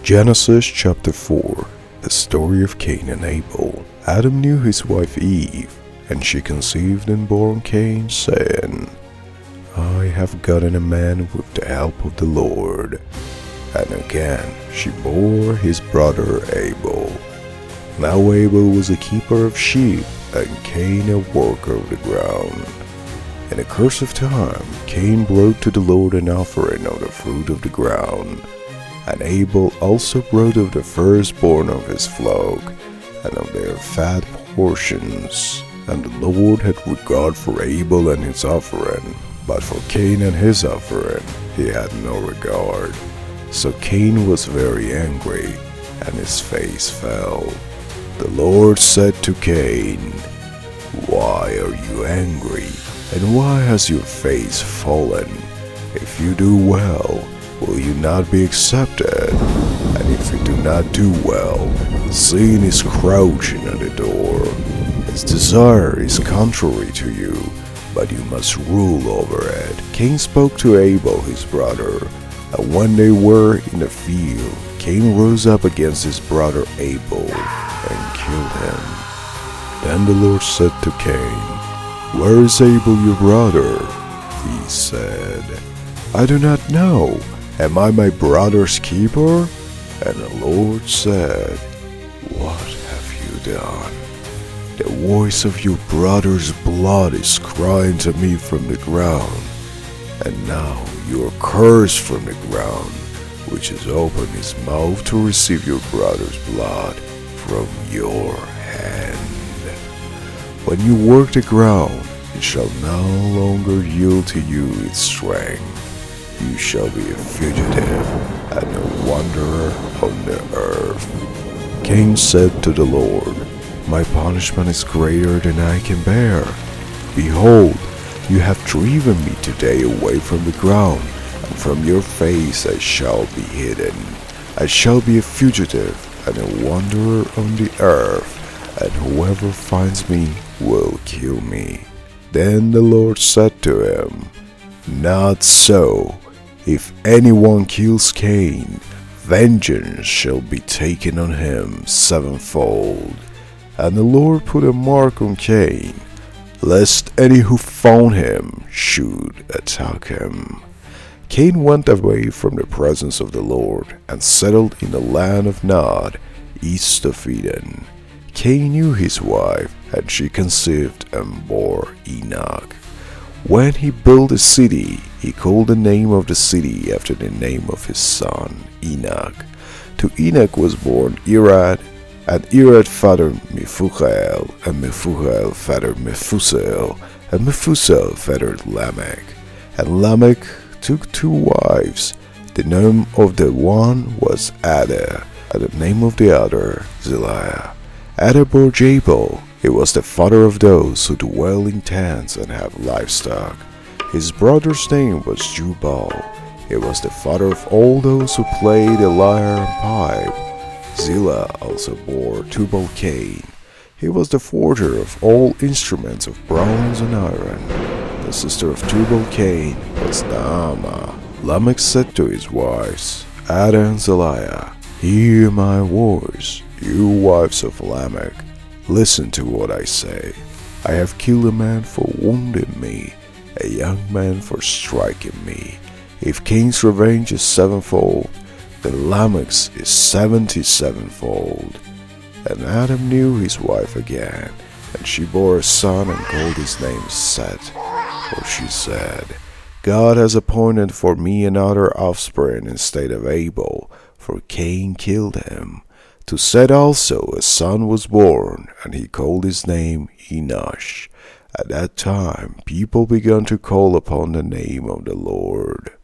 Genesis chapter 4. The story of Cain and Abel. Adam knew his wife Eve, and she conceived and bore Cain, saying, I have gotten a man with the help of the Lord. And again she bore his brother Abel. Now Abel was a keeper of sheep, and Cain a worker of the ground. In the course of time, Cain brought to the Lord an offering of the fruit of the ground. And Abel also brought of the firstborn of his flock, and of their fat portions. And the Lord had regard for Abel and his offering, but for Cain and his offering he had no regard. So Cain was very angry, and his face fell. The Lord said to Cain, Why are you angry, and why has your face fallen? If you do well, will you not be accepted? And if you do not do well, sin is crouching at the door. Its desire is contrary to you, but you must rule over it. Cain spoke to Abel his brother, and when they were in the field, Cain rose up against his brother Abel and killed him. Then the Lord said to Cain, Where is Abel your brother? He said, I do not know. Am I my brother's keeper? And the Lord said, What have you done? The voice of your brother's blood is crying to me from the ground. And now you are cursed from the ground, which has opened his mouth to receive your brother's blood from your hand. When you work the ground, it shall no longer yield to you its strength. You shall be a fugitive and a wanderer on the earth. Cain said to the Lord, My punishment is greater than I can bear. Behold, you have driven me today away from the ground, and from your face I shall be hidden. I shall be a fugitive and a wanderer on the earth, and whoever finds me will kill me. Then the Lord said to him, Not so. If anyone kills Cain, vengeance shall be taken on him sevenfold. And the Lord put a mark on Cain, lest any who found him should attack him. Cain went away from the presence of the Lord and settled in the land of Nod, east of Eden. Cain knew his wife, and she conceived and bore Enoch. When he built a city, he called the name of the city after the name of his son, Enoch. To Enoch was born Irad, and Irad fathered Mephuel, and Mephuel fathered Methusel, and Methusel fathered Lamech. And Lamech took two wives. The name of the one was Ada, and the name of the other Zillah. Ada bore Jabal. He was the father of those who dwell in tents and have livestock. His brother's name was Jubal. He was the father of all those who played the lyre and pipe. Zillah also bore Tubal-Cain. He was the forger of all instruments of bronze and iron. The sister of Tubal-Cain was Naamah. Lamech said to his wives, Ada and Zillah, Hear my voice, you wives of Lamech. Listen to what I say. I have killed a man for wounding me, a young man for striking me. If Cain's revenge is sevenfold, then Lamech's is 77-fold. And Adam knew his wife again, and she bore a son and called his name Seth. For she said, God has appointed for me another offspring instead of Abel, for Cain killed him. To Seth also a son was born, and he called his name Enosh. At that time people began to call upon the name of the Lord.